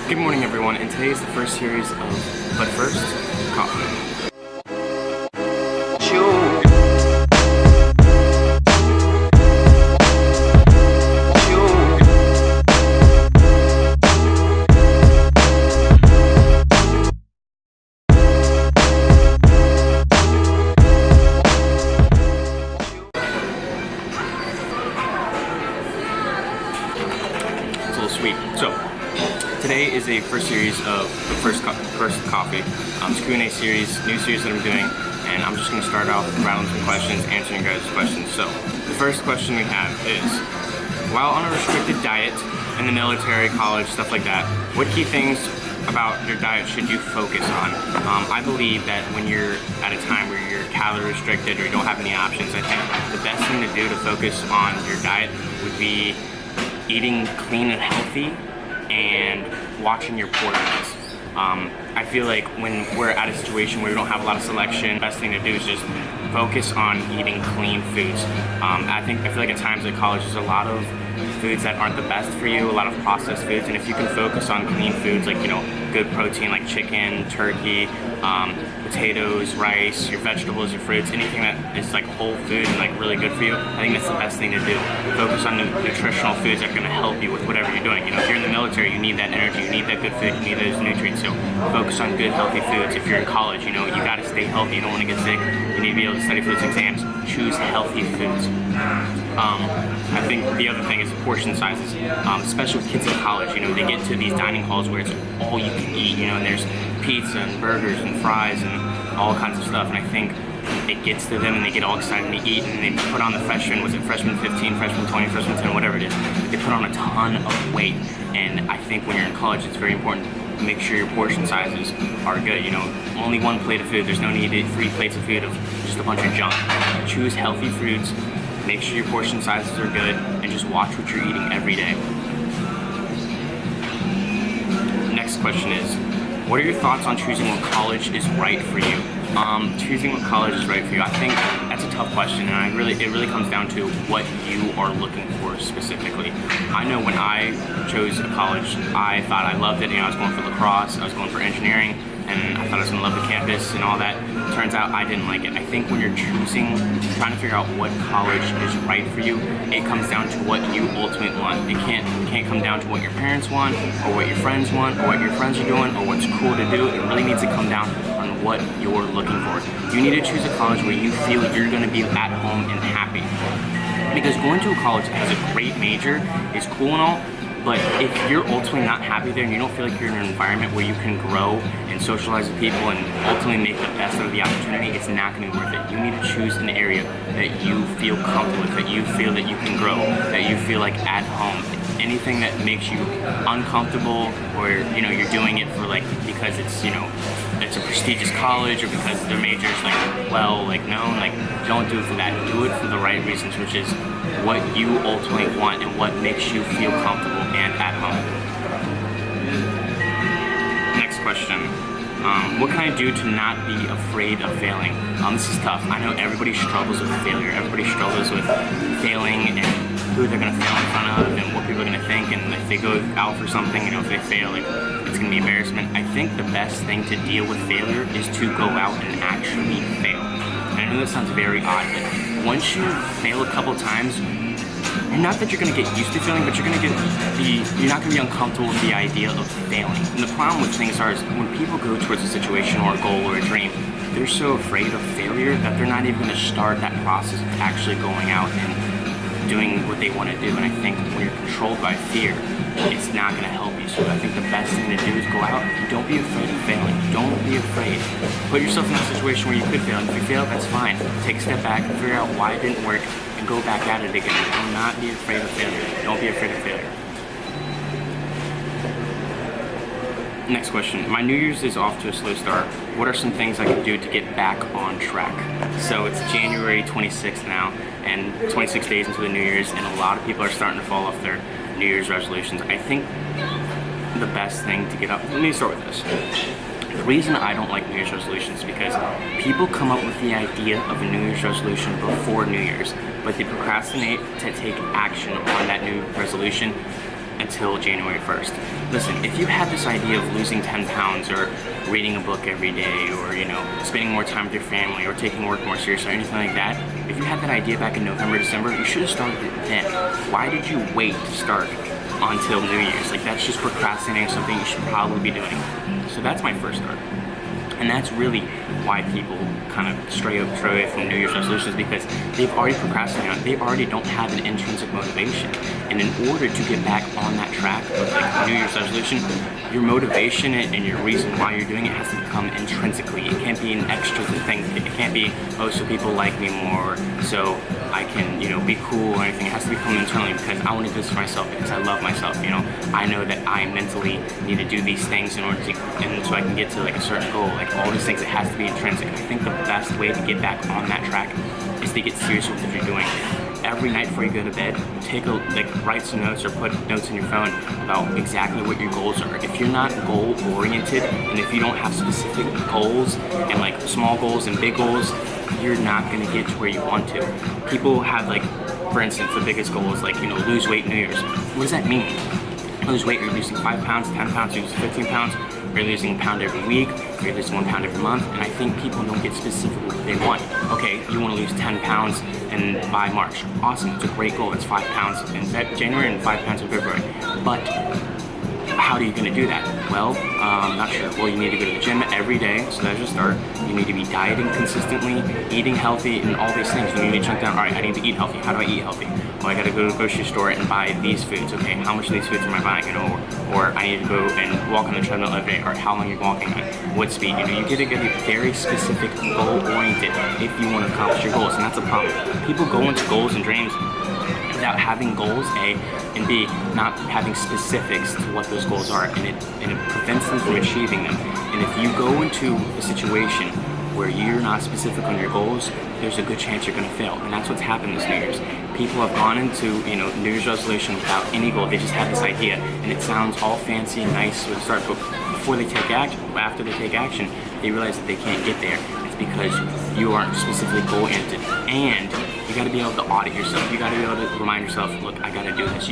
Good morning, everyone, and today is the first series of But First, Coffee. It's a little sweet. So, today is a first series of the first coffee. It's a Q&A series, new series that I'm doing, and I'm just going to start off rattling some questions, answering guys' questions. So, the first question we have is, while on a restricted diet in the military, college, stuff like that, what key things about your diet should you focus on? I believe that when you're at a time where you're calorie restricted or you don't have any options, I think the best thing to do to focus on your diet would be eating clean and healthy and watching your portions. I feel like when we're at a situation where we don't have a lot of selection, the best thing to do is just focus on eating clean foods. I feel like at times at college there's a lot of foods that aren't the best for you, a lot of processed foods, and if you can focus on clean foods like, good protein like chicken, turkey, potatoes, rice, your vegetables, your fruits, anything that is like whole food and like really good for you, I think that's the best thing to do. Focus on nutritional foods that are going to help you with whatever you're doing. If you're in the military, you need that energy, you need that good food, you need those nutrients, so focus on good healthy foods. If you're in college, you got to stay healthy, you don't want to get sick, you need to be able to study for those exams, choose healthy foods. I think the other thing is portion sizes, especially with kids in college. They get to these dining halls where it's all you can eat, and there's pizza and burgers and fries and all kinds of stuff, and I think it gets to them and they get all excited to eat, and they put on the freshman 15, freshman 20, freshman 10, whatever it is, they put on a ton of weight. And I think when you're in college, it's very important to make sure your portion sizes are good. Only one plate of food, there's no need to eat 3 plates of food of just a bunch of junk. Choose healthy foods, make sure your portion sizes are good, and just watch what you're eating every day. Next question is, what are your thoughts on choosing what college is right for you? Choosing what college is right for you, I think that's a tough question, and it really comes down to what you are looking for specifically. I know when I chose a college, I thought I loved it. I was going for lacrosse, I was going for engineering, and I thought I was going to love the campus and all that. Turns out I didn't like it. I think when you're trying to figure out what college is right for you, it comes down to what you ultimately want. It can't come down to what your parents want, or what your friends want, or what your friends are doing, or what's cool to do. It really needs to come down on what you're looking for. You need to choose a college where you feel you're going to be at home and happy. Because going to a college as a great major is cool and all, but if you're ultimately not happy there and you don't feel like you're in an environment where you can grow and socialize with people and ultimately make the best out of the opportunity, it's not going to be worth it. You need to choose an area that you feel comfortable with, that you feel that you can grow, that you feel like at home. Anything that makes you uncomfortable, or you're doing it for because it's it's a prestigious college, or because their major is known, don't do it for that. Do it for the right reasons, which is what you ultimately want and what makes you feel comfortable and at home. Next question. What can I do to not be afraid of failing? This is tough. I know everybody struggles with failure. Everybody struggles with failing and who they're going to fail in front of and what people are going to think, and if they go out for something, if they fail, it's going to be embarrassment. I think the best thing to deal with failure is to go out and actually fail. And I know that sounds very odd, but once you fail a couple times, not that you're going to get used to failing, but you're not going to be uncomfortable with the idea of failing. And the problem with things is when people go towards a situation or a goal or a dream, they're so afraid of failure that they're not even going to start that process of actually going out and doing what they want to do. And I think when you're controlled by fear, it's not going to help you. So I think the best thing to do is go out and don't be afraid of failing. Don't be afraid. Put yourself in a situation where you could fail. If you fail, that's fine. Take a step back and figure out why it didn't work and go back at it again. Do not be afraid of failure. Don't be afraid of failure. Next question. My New Year's is off to a slow start. What are some things I can do to get back on track? So it's January 26th now, and 26 days into the New Year's, and a lot of people are starting to fall off their New Year's resolutions. I think the best thing to get up, let me start with this. The reason I don't like New Year's resolutions is because people come up with the idea of a New Year's resolution before New Year's, but they procrastinate to take action on that new resolution until January 1st. Listen, if you had this idea of losing 10 pounds or reading a book every day or, spending more time with your family or taking work more seriously or anything like that, if you had that idea back in November, December, you should have started it then. Why did you wait to start until New Year's? Like, that's just procrastinating something you should probably be doing. So that's my first start. And that's really why people kind of stray away from New Year's resolutions, because they've already procrastinated on it. They already don't have an intrinsic motivation. And in order to get back on that track of like New Year's resolution, your motivation and your reason why you're doing it has to come intrinsically. It can't be an extra thing. It can't be, oh, so people like me more, so I can, be cool or anything. It has to become internally because I want to do this for myself, because I love myself. I know that I mentally need to do these things in order to, and so I can get to like a certain goal. Like all these things, it has to be intrinsic. I think the best way to get back on that track is to get serious with what you're doing. Every night before you go to bed, write some notes or put notes in your phone about exactly what your goals are. If you're not goal oriented, and if you don't have specific goals and like small goals and big goals, you're not gonna get to where you want to. People have for instance, the biggest goal is lose weight New Year's. What does that mean? Lose weight, you're losing 5 pounds, 10 pounds, you're losing 15 pounds, you're losing a pound every week, you're losing 1 pound every month, and I think people don't get specific what they want. Okay, you want to lose 10 pounds and by March. Awesome, it's a great goal. It's 5 pounds in January and 5 pounds in February. But how are you going to do that? Well, not sure. Well, you need to go to the gym every day, so that's your start. You need to be dieting consistently, eating healthy, and all these things. You need to chunk down, all right, I need to eat healthy. How do I eat healthy? Well, I got to go to the grocery store and buy these foods. Okay, how much of these foods am I buying? Or I need to go and walk on the treadmill every day. Or how long you're walking at what speed? You get to get very specific, goal-oriented if you want to accomplish your goals, and that's a problem. People go into goals and dreams without having goals, A, and B, not having specifics to what those goals are, and it prevents them from achieving them. And if you go into a situation where you're not specific on your goals, there's a good chance you're going to fail. And that's what's happened this New Year's. People have gone into New Year's resolution without any goal. They just have this idea, and it sounds all fancy and nice with the start, but before they take action, after they take action, they realize that they can't get there. It's because you aren't specifically goal-oriented, and you got to be able to audit yourself. You got to be able to remind yourself, look, I got to do this.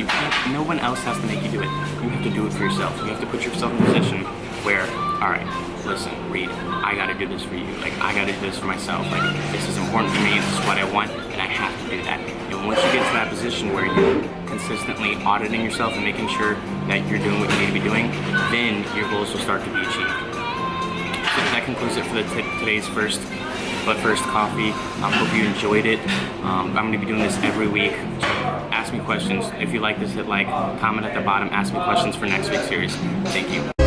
No one else has to make you do it. You have to do it for yourself. You have to put yourself in a position where, all right, listen, Reed, I got to do this for you. I got to do this for myself. This is important for me. This is what I want, and I have to do that. And once you get to that position where you're consistently auditing yourself and making sure that you're doing what you need to be doing, then your goals will start to be achieved. So that concludes it for today's first coffee. Hope you enjoyed it. I'm going to be doing this every week. So ask me questions. If you like this, hit like, comment at the bottom, ask me questions for next week's series. Thank you.